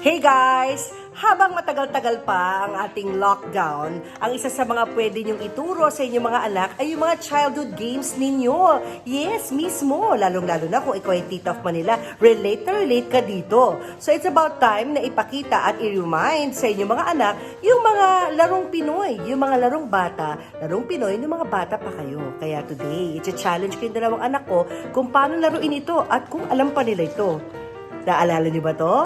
Hey guys! Habang matagal-tagal pa ang ating lockdown, ang isa sa mga pwede niyong ituro sa inyong mga anak ay yung mga childhood games ninyo. Yes, mismo. Lalong-lalo na kung ikaw ay tita of Manila, relate na relate ka dito. So it's about time na ipakita at i-remind sa inyong mga anak yung mga larong Pinoy, yung mga larong bata. Larong Pinoy, yung mga bata pa kayo. Kaya today, i-challenge ko yung dalawang anak ko kung paano laruin ito at kung alam pa nila ito. Naalala niyo ba to?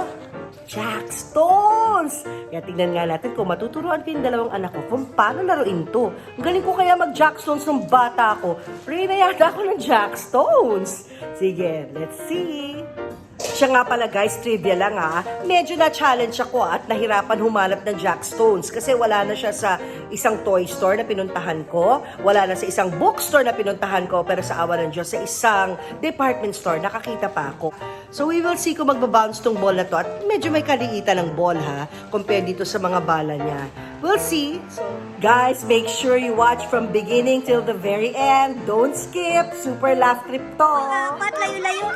Jackstones! Kaya tingnan nga natin kung matuturuan ko yung dalawang anak ko kung paano laruin to. Ang galing ko kaya mag-Jackstones ng bata ko. Reyna yata ako ng Jackstones. Sige, let's see. Siya nga pala guys, trivia lang medyo na-challenge ako at nahirapan humanap ng Jackstones kasi wala na siya sa isang toy store na pinuntahan ko, wala na sa isang bookstore na pinuntahan ko, pero sa awa ng Diyos, sa isang department store, nakakita pa ako. So we will see kung magbabounce tong ball na to at medyo may kaliitan ng ball compared dito sa mga bala niya. We'll see. So, guys, make sure you watch from beginning till the very end. Don't skip. Super laugh trip to. Ba't layo-layo?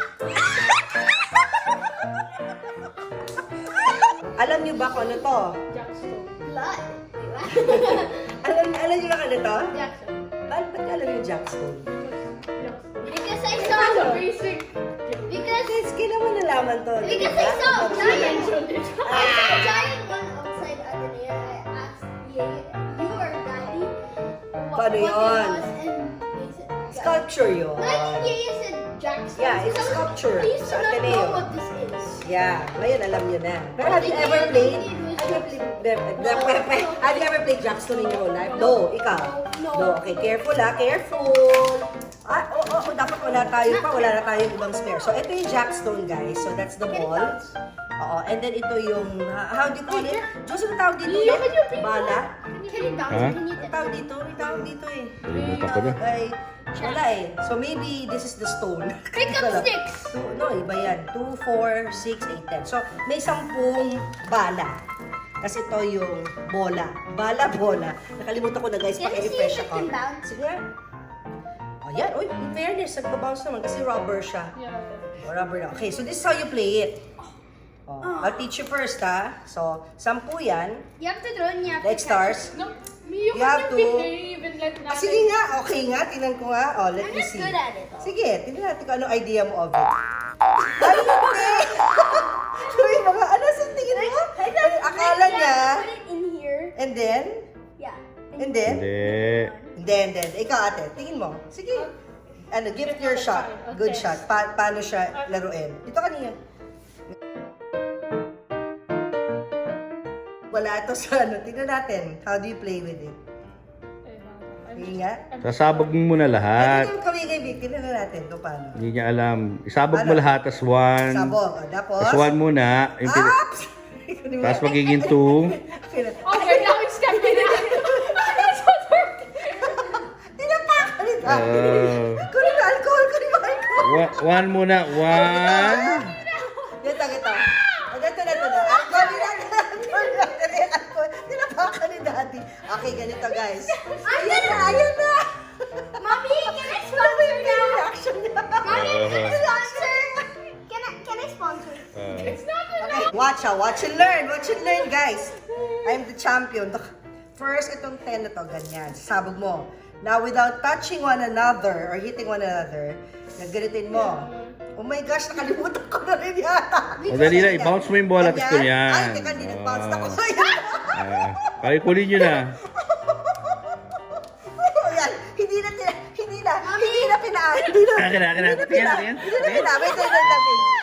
Alam niyo ba kung ano to? Jackstone. Blood. Diba? alam niyo ba kung ano to? Jackstone. Ba't alam niyo Jackstone? Because I saw basic. Guys, kailan mo nalaman to? Because I saw a giant. I saw a giant one outside Ateneo. I asked you or Daddy Paano what yun? it was, and they said Sculpture yun. I think you said Jackstone. Yeah, it's a sculpture I used to sa not Ateneo. know what this is. Yeah, ngayon alam niyo na. Pero have you ever played? Have you ever played Jackstone in your whole life? No, ikaw? No. Okay, careful careful. Dapat wala na tayong ibang spare. So, ito yung Jackstone, guys. So, that's the ball. Oo, and then ito yung, how do you call it? Diyos, ang tawag dito ulit? Bala? Can you bounce? Huh? Can you Ang tawag dito? Ang tawag dito Kalimutan ko na. Ay, wala So, maybe this is the stone. Pick up sticks. No, iba yan. 2, 4, 6, 8, 10. So, may 10 bala. Kasi ito yung bola. Bola. Nakalimutan ko na guys, Can you see paki-refresh if it ako. can bounce? Sige nga. Ayan, in fairness, nagbabounce naman kasi rubber siya. Rubber na. Okay, so this is how you play it. I'll teach you first So, 10 yan. You have to throw and you have Like to stars. No, You you have have to- behave and let nothing. Sige nga, okay nga. Tingnan ko nga. Let I'm me just see. good at it. Sige, tingnan natin kung anong idea mo of it. Ay, hindi! So, yung mga, ano sa tingin mo? Akala niya, Put it in here. and then, Yeah. and then, Hindi. then, ikaw ate, tingin mo. Sige. Give it your shot. Good Okay. shot. Paano siya laruin? Dito kanina. Wala ito sa tingnan natin. How do you play with it? Sige nga. Sasabog mo muna lahat. Tingnan kami kay Vic. Tingnan natin kung paano. Hindi niya alam. Isabog mo Ano? lahat, tas 1. Sabog. Tapos? Tas 1 muna. Ups! Tas magiging 2. Oh, wait, now it's coming. Tinapakan ni Daddy. Kunin mo alcohol. 1 muna. 1. Ito. Ito na. Alcohol. Tinapakan ni Daddy. Okay, ganito guys. Ayan na. Mommy, can I sponsor now? Reaction niya. Mommy, can I sponsor? Can I sponsor? Watch and learn, guys. I'm the champion. First, itong 10 na to, ganyan. Sabog mo. Now, without touching one another or hitting one another, nagganitin mo. Oh my gosh, nakalimutan ko na rin yata. O, dali na. I-bounce mo yung bola, tas Ganyan. ganyan. Ay, teka, hindi nag-bounce na ko. Pakikulin nyo na. Ayan, hindi na pinaan. Hindi na Tingnan. Wait.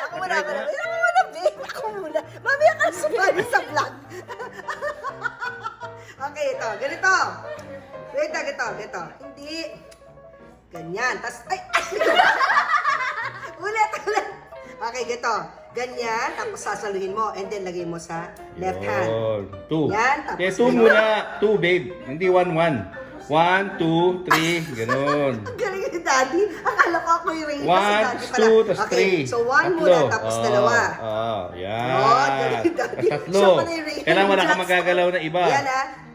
Ako muna. Ako muna. Mamaya ka sumali sa vlog. Okay, ito. Ganito. Wait, ganito. Hindi. Ganyan. Tas, ay! Ulit. Okay, ganito. Ganyan. Tapos sasaluhin mo. And then, lagay mo sa left hand. 2. Yan, Okay, tapos 2 muna. 2, babe. Hindi 1. 1, 2, 3. Ganon. Ang galing ni Daddy. Akala ko ako yung Reyna. 1, 2, tas 3. Okay, so 1 muna, tapos dalawa. Yan. Galing ni Daddy. Tas 3. Siya pala yung Reyna Kailangan wala ka Jackson. magagalaw na iba. Yan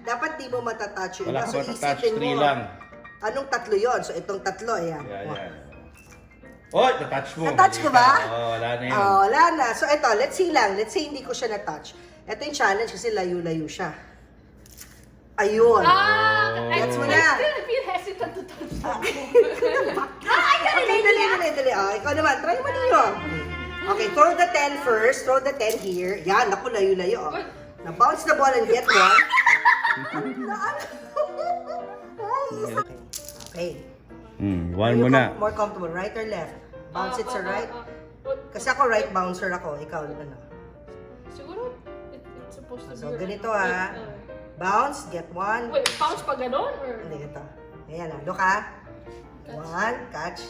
dapat di mo matatouch yung Wala iba. ka So, matatouch, isipin 3 mo, lang. Anong tatlo yon? So, itong tatlo, ayan. Yan. Oh, na-touch mo. Na-touch ko ba? Oh, wala na yun. Oh, wala na. So, eto, let's see lang. Let's say hindi ko siya na-touch. Ito yung challenge kasi layo-layo siya. Ayun. Gets mo na. I feel hesitant to touch that. Okay, dali. Oh, ikaw naman, try mo niyo. Okay, throw the 10 first. Throw the 10 here. Yan, naku, layo-layo. Oh. Na-bounce the ball and get one. Okay. One Are you muna. more comfortable, right or left? Bounce it sa right. Kasi ako right bouncer ako. Ikaw, ano? Siguro, it's supposed to be So, right. ganito ah. Bounce, get one. Wait, bounce pa ganon? Or? Hindi, ito. Ayan ah. Look ah. One, catch.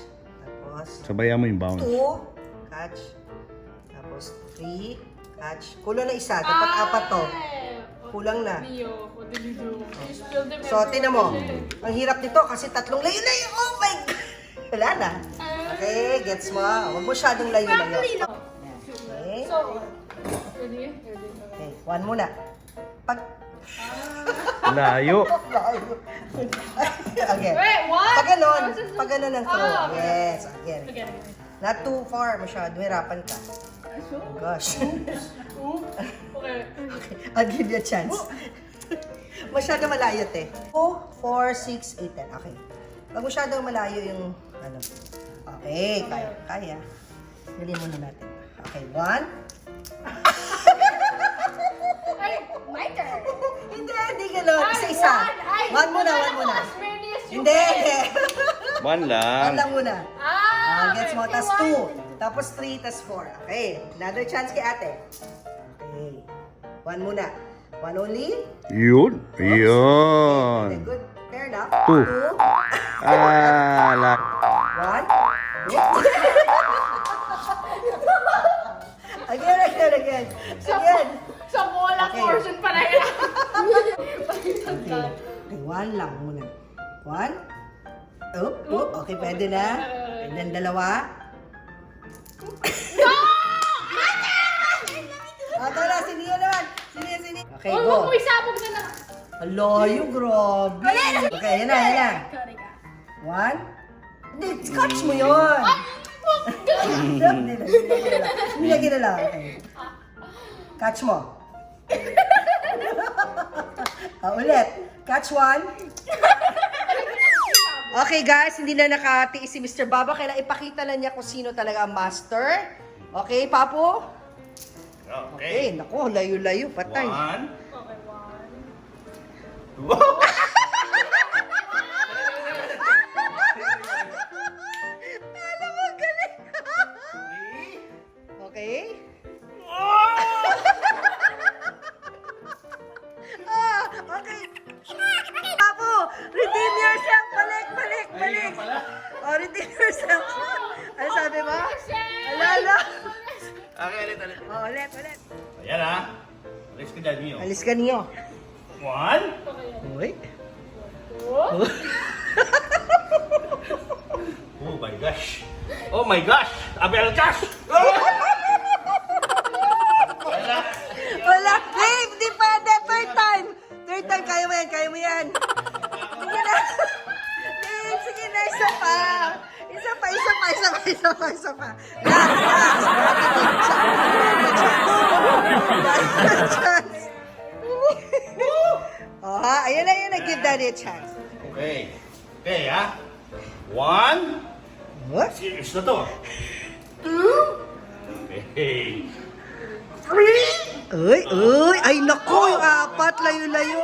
Tapos, Sabayan mo yung bounce. 2, catch. Tapos, 3, catch. Kulang na isa. Dapat apat to. Kulang na. Leo, what did you do? You spilled them So, tinan mo. everywhere. Ang hirap nito kasi tatlong layo-layo. Oh my God! Wala na. Okay, gets mo. Huwag mo masyadong layo-layo. Okay. So, ready? Okay, one muna. Pag... Layo. Again. Wait, what? Pag ganon ang throw. Ah, okay. Yes, again. Again. Not too far masyado. Hirapan ka. Oh gosh. Okay. I'll give you a chance. Masyado malayo, te. 2, 4, 6, 8, 10. Okay. Pag masyadong malayo yung, ano. Okay, kaya. Dali muna natin. Okay, 1. My turn. Hindi gano'n. Isa-isa. One muna. Hindi. One One lang. lang muna. Gets mo. okay, Tas 2. Tapos 3, tas 4. Okay. Another chance kay ate. Okay. One muna. One only. Yun. Okay, Yun. good. Fair enough. 2. 2. Ah, 1. Again. Sa bola Okay. portion pa na yan. Okay. One lang muna. One. Okay, pwede na. And then dalawa. Ito na, siniyo naman. Siniyo. Okay, Huwag go. mo isabog na na. Alayo, grabe. Okay, yan na. Sorry ka. One. Hindi, scotch mo yun. Nilagyan na lang. Okay. Catch mo. Ulit. Catch one. Okay guys, hindi na nakatiis si Mr. Baba. Kailangan ipakita na niya kung sino talaga ang master. Okay, Papo? Okay, naku, layo-layo, patay. 1. Okay, 1. 2. Alam mo, galing. Okay. Okay. Papo, redeem yourself. Balik. Oh, redeem yourself. Ano sabi mo? Alala. Okay, ulit. Oh, ulit. Ayan ah. Alis ka dyan niyo. Alis ka niyo. 1. Uy. Oh my gosh. Abel cash. Wala. Hey, hindi pwede. Third time. Kaya mo yan. Sige na. Hey, sige na. Isa pa. Last chance. Oh, ha? Ayun na. Give daddy a chance. Okay ah. 1. What? Serious na to. 2. Okay. Uy. Ay, naku. Yung apat. Layo-layo.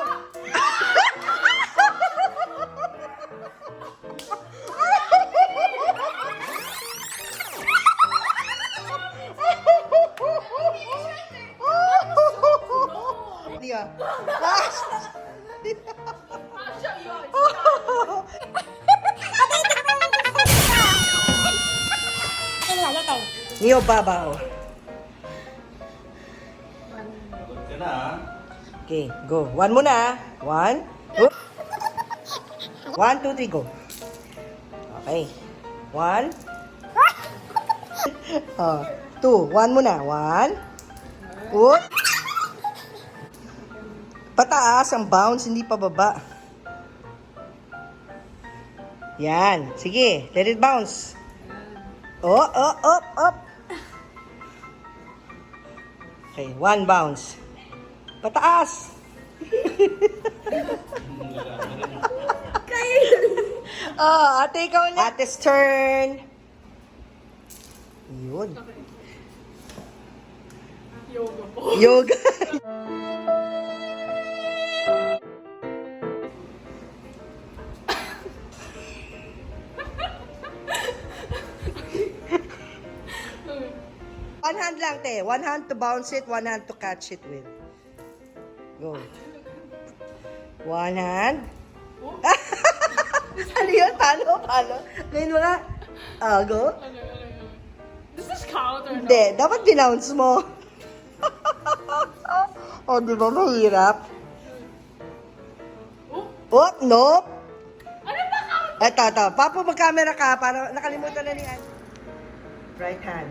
Dia. Asya yun. Nio babaw. Good ka na ah. Okay, go. One muna. 1. 1, 2, 3, go. Okay. 1. 2. 1 muna. 1. Good. Pataas ang bounce, hindi pa baba. Yan. Sige, let it bounce. Oh, up. Okay, 1 bounce. Pataas. Oh, ate, ikaw na. Ate's turn. Yun. Yoga po. Yoga. One hand lang, te. One hand to bounce it, one hand to catch it with. Go. One hand. Ano yun? Paano? Ngayon mo nga. Go. Does this count or no? Hindi, dapat binounce mo. O, di ba mahirap? Oh, nope. Ano ba count? Eto. Papo, mag-camera ka para nakalimutan na ni Ann. Right hand.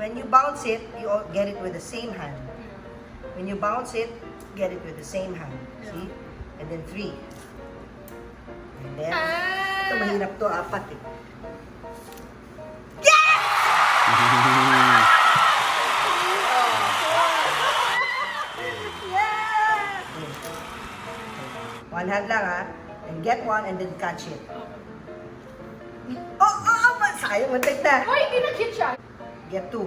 When you bounce it, you get it with the same hand. When you bounce it, get it with the same hand. See? And then 3. And then, ito mahirap to, 4 eh. One hand lang ha. And get one and then catch it. Oh! Sayang, mantik na. Oh, hindi na-hit siya. Get 2.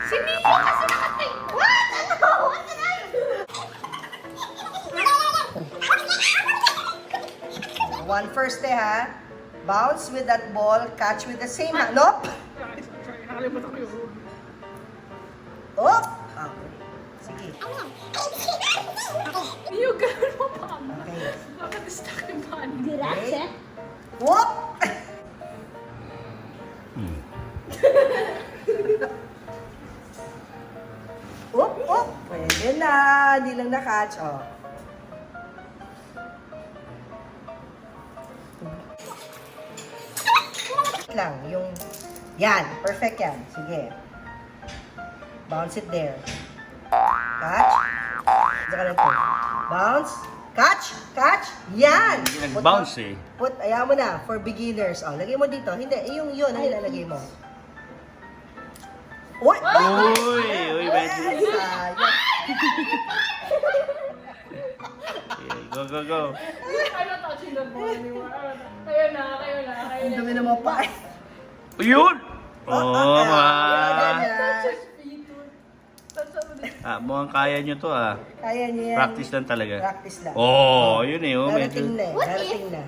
Si Mia kasi nakating. What? Ano? What did I do? One first eh ha. Bounce with that ball, catch with the same hand. Nope! Sorry, nakalimutan ko yung rule. Oh! Okay. Sige. Yung gano'n mo pa. Okay. Bakit stuck yung body? Okay. Whoop! Whoop! Pwede na. Hindi lang na-catch. Oh. Lang. Yung... Yan. Perfect yan. Sige. Bounce it there. Catch. Saka lang ito. Bounce. Catch. Yan. Nag-bounce eh. Ayaw mo na, for beginners. Oh, lagay mo dito. Hindi, yung yun ang ilalagay mo. Uy! Uy, medyo. Sayang. Go. I'm not touching the ball anymore. Kayo na. Ang dumi naman pa. Yun! Yan, Ma. yan. Touch his feet. Touch his Mukhang kaya nyo to Kaya niya yan. Practice lang talaga. Practice lang. Yun eh. Medyo. Darating na.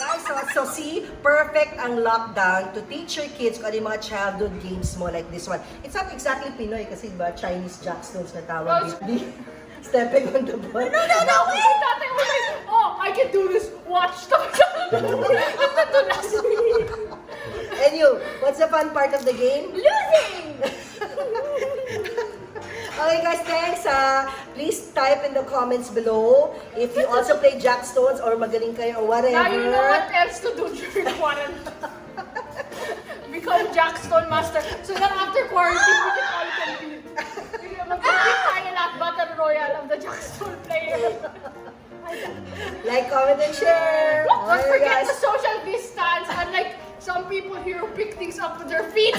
Guys, so see, perfect ang lockdown to teach your kids kung ano yung mga childhood games mo like this one. It's not exactly Pinoy kasi ba Chinese jackstones na tawag. Stepping on the ball. No, wait! Tatay mo like, I can do this. Watch. And you, what's the fun part of the game? Losing! Okay guys, thanks. Please type in the comments below if you also play jackstones or magaling kayo or whatever. Now you know what else to do during quarantine. Become Jackstone Master. So that after quarantine, we can all compete. Mag-compete tayo lahat Battle Royale of the Jackstone players. Like, comment, and share. Don't Okay, forget guys. the social distance. Unlike some people here who pick things up with their feet.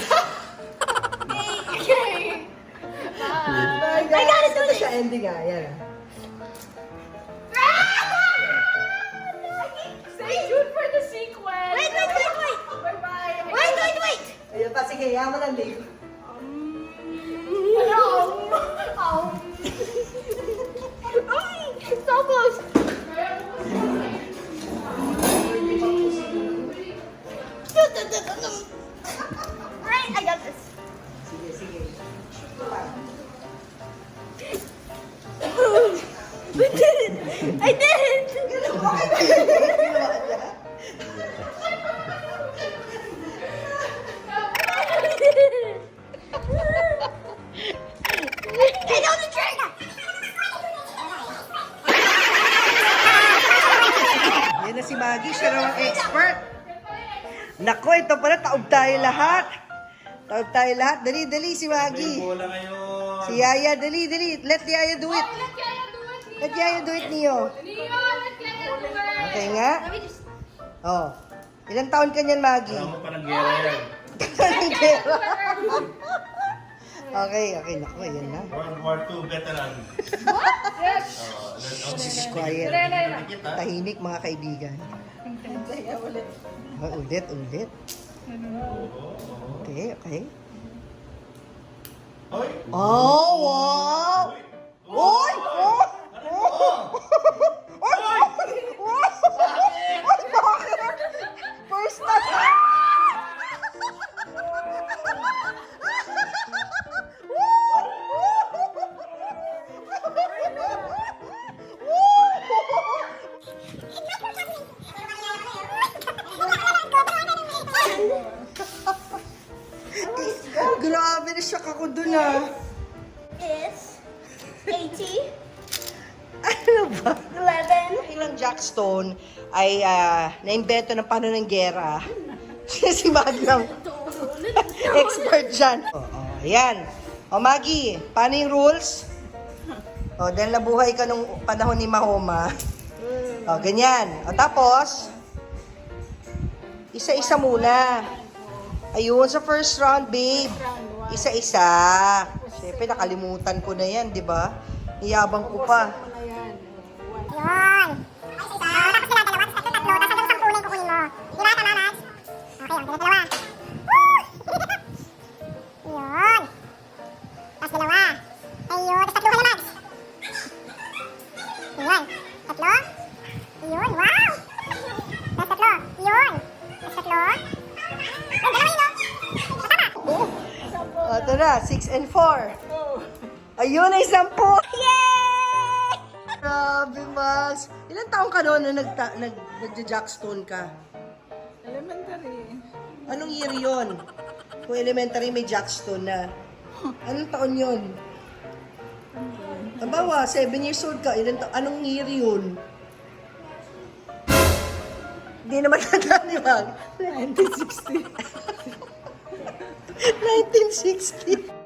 Okay. Bye, guys. I gotta do Ito this. siya ending Yan. Stay tuned for the sequel. Wait. Bye-bye. Wait. Ayun pa, sige, yaman ang leave. So close. Right, I got this. Sige. We did it. I did it. I know the trick. Yan na si Maggie, siya raw ang expert. Nako, ito pala, taob tayo lahat. Dali, si Maggie. Bola ngayon. Si Yaya, dali. Let Yaya do it. Let Yaya do it, Nia. Let Yaya do it, Neo. Nia, let Okay nga? Let me just. Oh. Ilang taon ka niyan, Maggie? Alam mo parang gera yan. Okay, naku, yan na. World War II veteran. Yes. Just quiet. Kita. Tahimik, mga kaibigan. Oh, ulit. Okay. Hoy! Oh, wow! Oy! Oh! Bakit? First time! Grabe, na-shock ako dun ah. Is 80, Ano ba? 11. Ilang Jackstone ay naimbento ng paano ng gera. Si Maggie lang. Expert dyan. Ayan. O Maggie, paano yung rules? O, dahil nabuhay ka nung panahon ni Mahoma. O, ganyan. O, tapos, isa-isa muna. Ayun, sa first round, babe. Isa-isa. Siyempre, nakalimutan ko na yan, di ba? Iyabang ko pa. Yun. Tapos sila, dalawa, tapos tatlo, tapos hanggang 10 na yung kukunin mo. Di ba, tama, Max? Okay, okay, dalawa. Woo! Yun. Tapos dalawa. Ayun, tapos tatlo ka na, Max. Yun. Tatlo. Yun, wow! Tapos tatlo. Yun. Tapos tatlo. Ay, dalawa yun, no? Tama. O, ito na, 6 and 4. Ayun, ay 10. Yay! Grabe, Max. Ilang taong ka noon na nagja-jackstone ka? Elementary. Anong year yun? Kung elementary may jackstone na. Anong taon yun? Halimbawa, 7 years old ka. Anong year yun? Hindi naman tanda ni Mag. 1960. 1960.